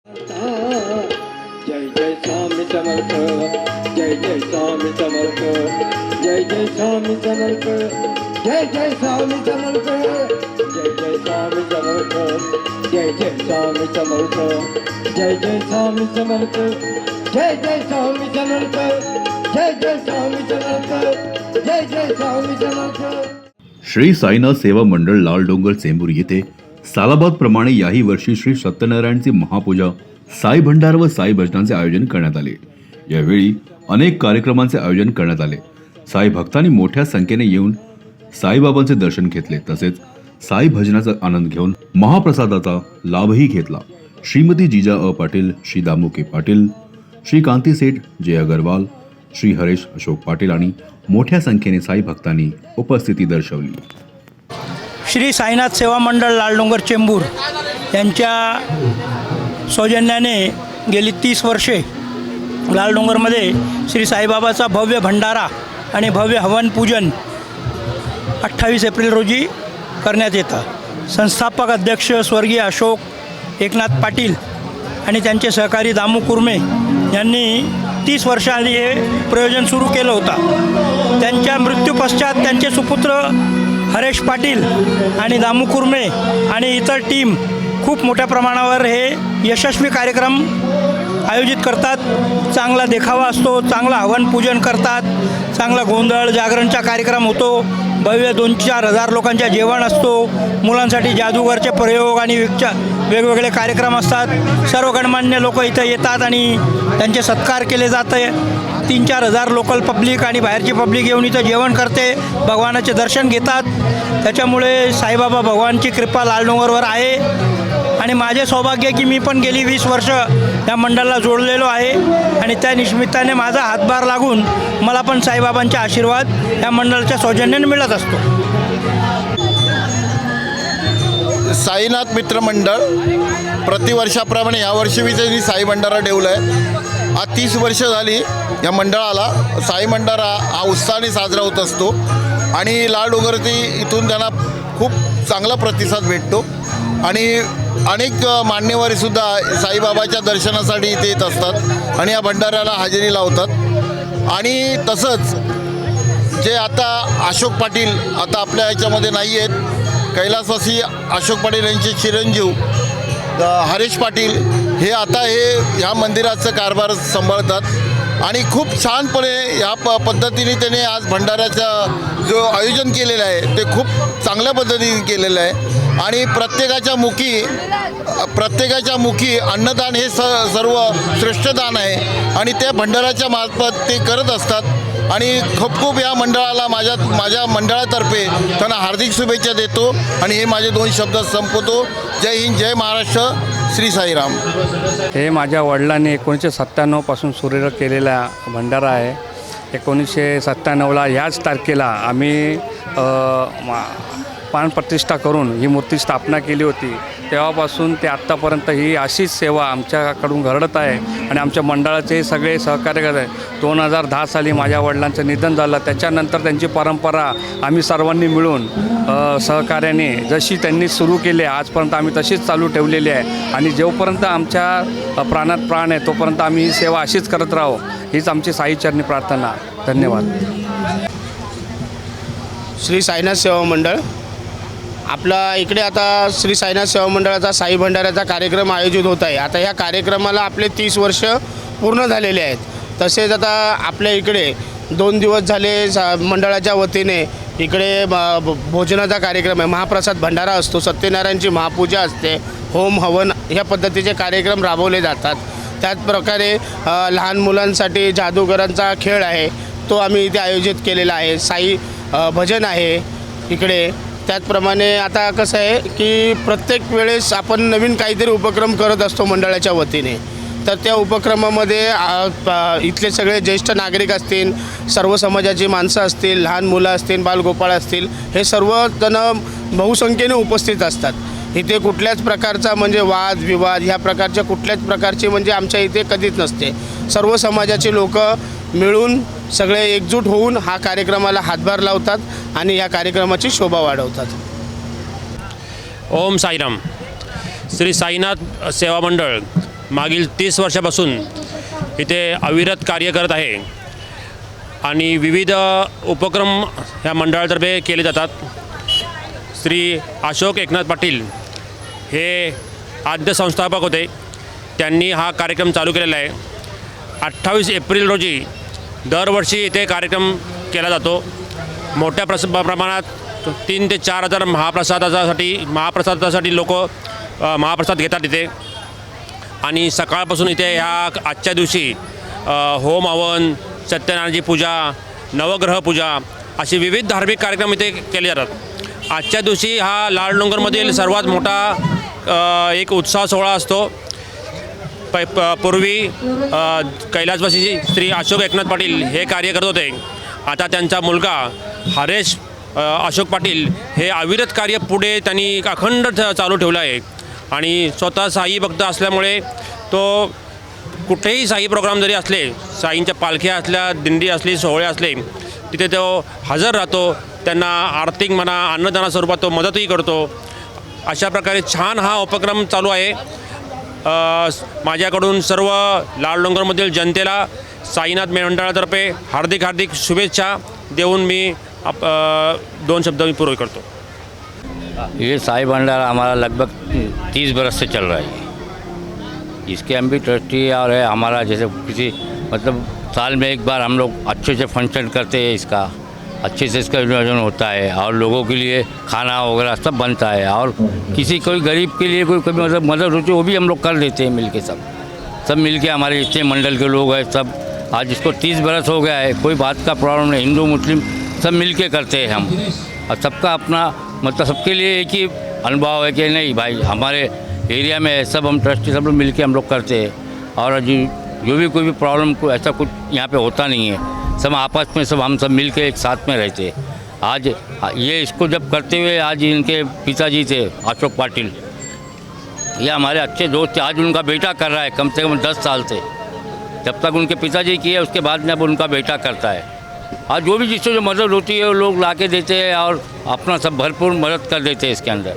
जय जय स्वामी समर्थ, जय जय स्वामी समर्थ, जय जय स्वामी समर्थ, जय जय स्वामी समर्थ, जय जय स्वामी समर्थ, जय जय स्वामी समर्थ, जय जय स्वामी समर्थ, जय जय स्वामी समर्थ, जय जय स्वामी समर्थ, जय जय स्वामी समर्थ. श्री साईनाथ सेवा मंडळ लाल डोंगर चेंबूर येथे सालाबाद प्रमाणे याही वर्षी श्री सत्यनारायणची महापूजा, साई भंडार व साई भजनांचे आयोजन करण्यात आले. यावेळी अनेक कार्यक्रमांचे आयोजन करण्यात आले. साई भक्तांनी मोठ्या संख्येने येऊन साईबाबांचे दर्शन घेतले. तसेच साई भजनाचा आनंद घेऊन महाप्रसादाचा लाभही घेतला. श्रीमती जिजा पाटील, श्री दामू के पाटील, श्री कांती सेठ, जय अग्रवाल, श्री हरेश अशोक पाटील आणि मोठ्या संख्येने साई भक्तांनी उपस्थिती दर्शवली. श्री साईनाथ सेवा मंडळ लाल डोंगर चेंबूर यांच्या सौजन्याने गेली 30 वर्षे लाल डोंगरमध्ये श्री साईबाबाचा भव्य भंडारा आणि भव्य हवन पूजन 28 एप्रिल रोजी करण्यात येतं. संस्थापक अध्यक्ष स्वर्गीय अशोक एकनाथ पाटील आणि त्यांचे सहकारी दामू कुर्मे यांनी 30 वर्षाआधी हे प्रयोजन सुरू केलं होतं. त्यांच्या मृत्यूपश्चात त्यांचे सुपुत्र हरेश पाटील आणि दामू कुर्मे आणि इतर टीम खूप मोठ्या प्रमाणावर हे यशस्वी कार्यक्रम आयोजित करतात. चांगला देखावा असतो, चांगला हवन पूजन करतात, चांगला गोंधळ जागरणचा कार्यक्रम होतो, भव्य 2-4 हजार लोकांच्या जेवण असतो, मुलांसाठी जादूगरचे प्रयोग आणि वेगवेगळे कार्यक्रम असतात. सर्व गणमान्य लोक इथं येतात आणि त्यांचे सत्कार केले जाते. 3-4 हजार लोकल पब्लिक आणि बाहेरची पब्लिक येऊन इथं जेवण करते, भगवानाचे दर्शन घेतात. त्याच्यामुळे साईबाबा भगवानची कृपा लाल डोंगरवर आहे आणि माझे सौभाग्य आहे की मी पण गेली 20 वर्ष या मंडळाला जोडलेलो आहे आणि त्या निमित्ताने माझा हातभार लागून मला पण साईबाबांचे आशीर्वाद या मंडळाच्या सौजन्याने मिळत असतो. साईनाथ मित्र मंडळ प्रतिवर्षाप्रमाणे यावर्षी मी त्यांनी साई भंडारा ठेवला आहे. आज 30 वर्ष झाली या मंडळाला. साई भंडारा हा उत्साहाने साजरा होत असतो आणि लाल डोंगरती इथून त्यांना खूप चांगला प्रतिसाद भेटतो आणि अनेक मान्यवरसुद्धा साईबाबाच्या दर्शनासाठी इथे येत असतात आणि या भंडाऱ्याला हजेरी लावतात. आणि तसंच जे आता अशोक पाटील आता आपल्या ह्याच्यामध्ये नाही आहेत, कैलासवासी अशोक पाटील यांचे चिरंजीव हरेश पाटील हे आता ह्या मंदिराचं कारभार सांभाळतात आणि खूप छानपणे ह्या पद्धतीने त्याने आज भंडाऱ्याचा जो आयोजन केलेलं आहे ते खूप चांगल्या पद्धतीने केलेलं आहे आणि प्रत्येकाच्या मुखी अन्नदान हे सर्व श्रेष्ठ दान आहे आणि त्या भंडाऱ्याच्या मार्फत ते करत असतात आणि खूप या मंडळाला माझ्या मंडळातर्फे त्यांना हार्दिक शुभेच्छा देतो आणि हे माझे 2 शब्द संपवतो. जय हिंद, जय महाराष्ट्र, श्री साईराम. हे माझ्या वडिलांनी 1997 पासून सुरू केलेला भंडारा आहे. 1997ला ह्याच तारखेला आम्ही प्राणप्रतिष्ठा करून ही मूर्ती स्थापना केली होती. तेव्हापासून ते आत्तापर्यंत ही अशीच सेवा आमच्याकडून घडत आहे आणि आमच्या मंडळाचे सगळे सहकार्य करत आहे. 2010 साली माझ्या वडिलांचं निधन झालं. त्याच्यानंतर त्यांची परंपरा आम्ही सर्वांनी मिळून सहकार्याने जशी त्यांनी सुरू केली आहे आजपर्यंत आम्ही तशीच चालू ठेवलेली आहे आणि जोपर्यंत आमच्या प्राणात प्राण आहे तोपर्यंत आम्ही ही सेवा अशीच करत राहू हीच आमची साईचरणी प्रार्थना. धन्यवाद. श्री साईनाथ सेवा मंडळ आपला इकडे आता श्री साईनाथ सेवा मंडळाचा साई भंडाऱ्याचा कार्यक्रम आयोजित होत आहे. आता ह्या कार्यक्रमाला आपले 30 वर्ष पूर्ण झालेले आहेत. तसेच आता आपल्या इकडे 2 दिवस झाले मंडळाच्या वतीने इकडे भोजनाचा कार्यक्रम आहे. महाप्रसाद भंडारा असतो, सत्यनारायणची महापूजा असते, होम हवन ह्या पद्धतीचे कार्यक्रम राबवले जातात. त्याचप्रकारे लहान मुलांसाठी जादूगरांचा खेळ आहे तो आम्ही इथे आयोजित केलेला आहे. साई भजन आहे इकडे. त्याचप्रमाणे आता कसं आहे की प्रत्येक वेळेस आपण नवीन काहीतरी उपक्रम करत असतो मंडळाच्या वतीने. तर त्या उपक्रमामध्ये इथले सगळे ज्येष्ठ नागरिक असतील, सर्व समाजाची माणसं असतील, लहान मुलं असतील, बालगोपाळ असतील, हे सर्वजण बहुसंख्येने उपस्थित असतात. इथे कुठल्याच प्रकारचा म्हणजे वाद विवाद ह्या प्रकारच्या कुठल्याच प्रकारची म्हणजे आमच्या इथे कधीच नसते. सर्व समाजाचे लोक मिळून सगळे एकजूट होऊन हा कार्यक्रमाला हातभार लावतात आणि या कार्यक्रमाची शोभा वाढवतात. ओम साईराम. श्री साईनाथ सेवा मंडळ मागील 30 वर्षापासून इथे अविरत कार्य करत आहे आणि विविध उपक्रम ह्या मंडळातर्फे केले जातात. श्री अशोक एकनाथ पाटील हे आद्य संस्थापक होते. त्यांनी हा कार्यक्रम चालू केलेला आहे. 28 एप्रिल रोजी दरवर्षी इथे कार्यक्रम केला जातो. मोठ्या प्रमाणात 3 ते 4 हजार महाप्रसादासाठी लोक महाप्रसाद घेतात इथे. आणि सकाळपासून इथे ह्या आजच्या दिवशी होम हवन, सत्यनारायणाची पूजा, नवग्रह पूजा असे विविध धार्मिक कार्यक्रम इथे केले जातात. आजच्या दिवशी हा लालडोंगरमधील सर्वात मोठा एक उत्सव सोहळा असतो. पूर्वी कैलासवासी श्री अशोक एकनाथ पाटील हे कार्य करत होते. आता त्यांचा मुलगा हरेश अशोक पाटील हे अविरत कार्य पुढे त्यांनी अखंड चालू ठेवलं आहे. आणि स्वतः साई भक्त असल्यामुळे तो कुठेही साई प्रोग्राम जरी असले, साईंच्या पालख्या असल्या, दिंडी असली, सोहळे असले, तिथे तो हजर राहतो. त्यांना आर्थिक म्हणा, अन्नदाना स्वरूपात तो मदतही करतो. अशा प्रकारे छान हा उपक्रम चालू आहे. माझ्याकडून सर्व लालडोंगरमधील जनतेला साईनाथ मंडळातर्फे हार्दिक हार्दिक शुभेच्छा देऊन मी 2 शब्द मी पूर्ण करतो. ये साई भंडारा हमारा लगभग 30 बरस से चल रहा है. इसके हम भी ट्रस्टी और है हमारा, जैसे किसी मतलब साल में एक बार हम लोग अच्छे से फंक्शन करते हैं. इसका अच्छे से इसका आयोजन होता है और लोगों के लिए खाना वगैरह सब बनता है. और किसी कोई गरीब के लिए कोई कभी मतलब मदद होती है वो भी हम लोग कर देते हैं मिल के. सब मिल के हमारे इतने मंडल के लोग हैं सब. आज इसको 30 बरस हो गया है. कोई बात का प्रॉब्लम नहीं. हिंदू मुस्लिम सब मिल के करते हैं हम. और सबका अपना मतलब सबके लिए एक ही अनुभव है कि नहीं भाई हमारे एरिया में सब हम ट्रस्टी सब लोग मिल के हम लोग करते हैं. और जो भी कोई भी प्रॉब्लम को ऐसा कुछ यहाँ पे होता नहीं है. सब आपस में सब हम सब मिल के एक साथ में रहते हैं. आज ये इसको जब करते हुए आज इनके पिताजी थे अशोक पाटिल, ये हमारे अच्छे दोस्त थे. आज उनका बेटा कर रहा है कम से कम 10 साल से. जब तक उनके पिताजी किए उसके बाद में अब उनका बेटा करता है. आज जो भी जिससे जो मदद होती है वो लोग ला के देते हैं और अपना सब भरपूर मदद कर देते हैं इसके अंदर.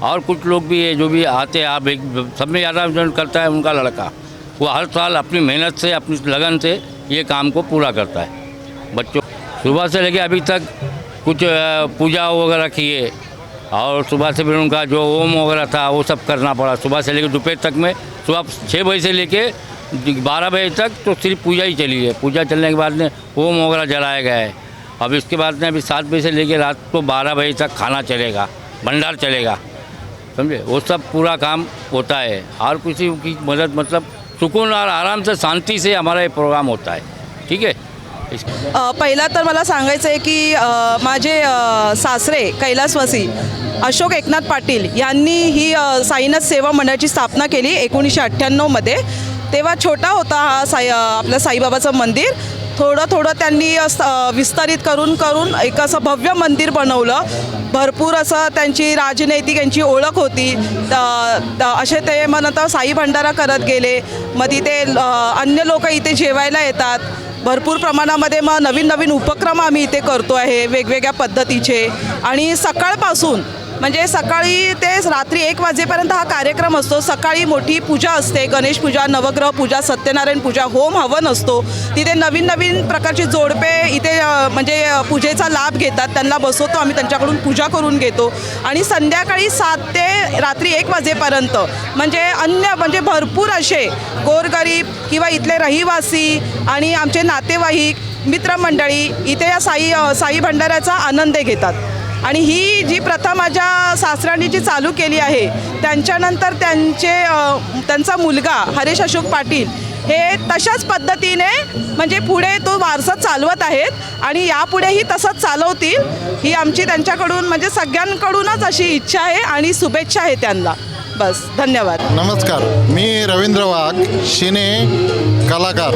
और कुछ लोग भी है जो भी आते हैं. आप एक सब में ज़्यादा आयोजन करता है उनका लड़का. वो हर साल अपनी मेहनत से अपनी लगन से ये काम को पूरा करता है. बच्चों सुबह से लेके अभी तक कुछ पूजा वगैरह किए और सुबह से फिर उनका जो होम वगैरह था वो सब करना पड़ा. सुबह से लेकर दोपहर तक में सुबह 6 बजे से लेके 12 बजे तक तो सिर्फ पूजा ही चली है. पूजा चलने के बाद में होम वगैरह जलाया गया है. अब इसके बाद में अभी 7 बजे से लेकर रात को 12 बजे तक खाना चलेगा, भंडार चलेगा. समझे, वो सब पूरा काम होता है. और किसी की मदद मतलब सुकून और आराम से शांति से हमारा ये प्रोग्राम होता है. ठीक है. पहिला तर मला सांगायचं आहे की माझे सासरे कैलासवासी अशोक एकनाथ पाटील यांनी ही साईनाथ सेवा मंडळाची स्थापना केली 1998मध्ये. तेव्हा छोटा होता हा आपलं साईबाबाचं मंदिर. थोडं त्यांनी विस्तारित करून एक असं भव्य मंदिर बनवलं. भरपूर असं त्यांची राजनैतिक यांची ओळख होती. असे ते म्हणत साई भंडारा करत गेले. मग तिथे अन्य लोक इथे जेवायला येतात. भरपूर प्रमाणामध्ये मग नवीन उपक्रम आम्ही इथे करतो आहे वेगवेगळ्या पद्धतीचे. आणि सकाळपासून म्हणजे सकाळी ते रात्री 1 वाजेपर्यंत हा कार्यक्रम असतो. सकाळी मोठी पूजा असते, गणेश पूजा, नवग्रह पूजा, सत्यनारायण पूजा, होम हवन असतो. तिथे नवीन प्रकारची जोडपे इथे म्हणजे पूजेचा लाभ घेतात. त्यांना बसवतो आम्ही, त्यांच्याकडून पूजा करून घेतो. आणि संध्याकाळी 7 ते रात्री 1 वाजेपर्यंत म्हणजे भरपूर असे गोरगरीब किंवा इथले रहिवासी आणि आमचे नातेवाईक मित्रमंडळी इथे या साई भंडाऱ्याचा आनंद घेतात. आणि ही जी प्रथा माझ्या सासऱ्यांनी जी चालू केली आहे त्यांच्यानंतर त्यांचा मुलगा हरेश अशोक पाटील हे तशाच पद्धतीने म्हणजे पुढे तो वारसा चालवत आहेत आणि यापुढेही तसंच चालवतील ही आमची त्यांच्याकडून म्हणजे सगळ्यांकडूनच अशी इच्छा आहे आणि शुभेच्छा आहे त्यांना. बस, धन्यवाद. नमस्कार, मी रवींद्र वाघ, सिने कलाकार.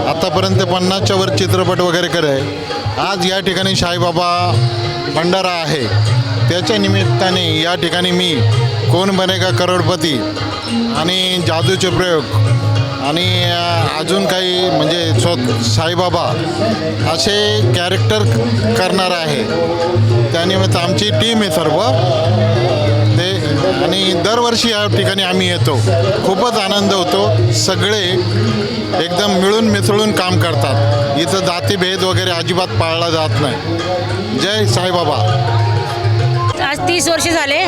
आतापर्यंत 50च्या वर चित्रपट वगैरे करे. आज या ठिकाणी साईबाबा भंडारा आहे. त्याच्या निमित्ताने या ठिकाणी मी कोण बनेगा करोडपती आणि जादूचे प्रयोग आणि अजून काही म्हणजे साईबाबा असे कॅरेक्टर करणार आहे. त्यानिमित्त आमची टीम आहे सर्व ते. आणि आणि दरवर्षी या ठिकाणी आम्ही येतो. खूपच आनंद होतो. सगळे एकदम मिळून मिसळून काम करतात. इथं जातीभेद वगैरे अजिबात पाळला जात नाही. जय साईबाबा. आज 30 वर्ष झाले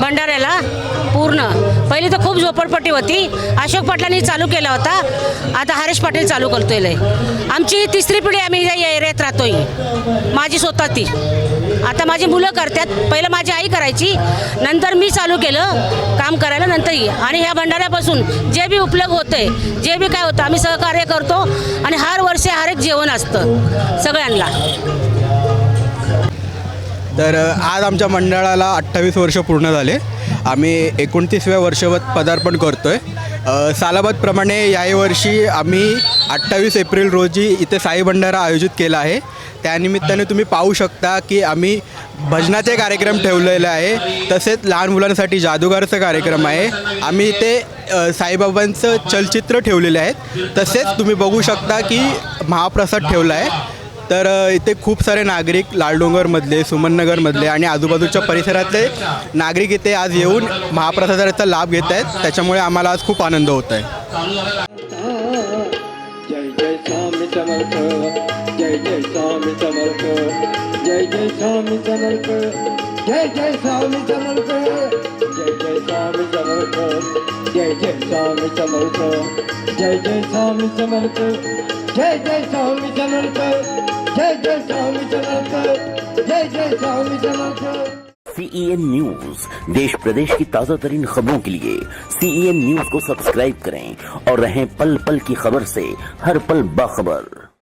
भंडाऱ्याला पूर्ण. पहिली तर खूप झोपडपट्टी होती. अशोक पाटलांनी चालू केला होता. आता हरेश पाटील चालू करतोय. आमची तिसरी पिढी आम्ही या एरियात राहतोय. माझी स्वतः ती. आता माझी मुलं करतात. पहिलं माझी आई करायची, नंतर मी चालू केलं काम करायला नंतरही. आणि ह्या भंडाऱ्यापासून जे बी उपलब्ध होतंय, जे बी काय होतं आम्ही सहकार्य करतो. आणि हर वर्षी हर एक जेवण असतं सगळ्यांना. तर आज आमच्या मंडळाला 28 वर्ष पूर्ण झाले. आम्ही 29व्या वर्षात पदार्पण करतो आहे. सालाबादप्रमाणे याही वर्षी आम्ही 28 एप्रिल रोजी इथे साई भंडारा आयोजित केला आहे. त्यानिमित्ताने तुम्ही पाहू शकता की आम्ही भजनाचे कार्यक्रम ठेवलेले आहे. तसेच लहान मुलांसाठी जादूगारचा कार्यक्रम आहे. आम्ही इथे साईबाबांचं चलचित्र ठेवलेले आहेत. तसेच तुम्ही बघू शकता की महाप्रसाद ठेवला आहे. तर इथे खूप सारे नागरिक लालडोंगरमधले, सुमननगरमधले आणि आजूबाजूच्या परिसरातले नागरिक इथे आज येऊन महाप्रसादाचा लाभ घेत आहेत. त्याच्यामुळे आम्हाला आज खूप आनंद होत आहे. जय जय स्वामी समर्थ. जय जय स्वामी समर्थ. जय जय स्वामी समर्थ. जय जय स्वामी समर्थ. जय जय स्वामी समर्थ. जय जय स्वामी समर्थ. जय जय स्वामी समर्थ. जय जय स्वामी समर्थ. जय जय स्वामी समर्थ. जय जय स्वामी समर्थ. CEN न्यूज देश प्रदेश की ताजा तरीन खबरों के लिए CEN न्यूज को सब्सक्राइब करें और रहें पल पल की खबर से हर पल बाखबर.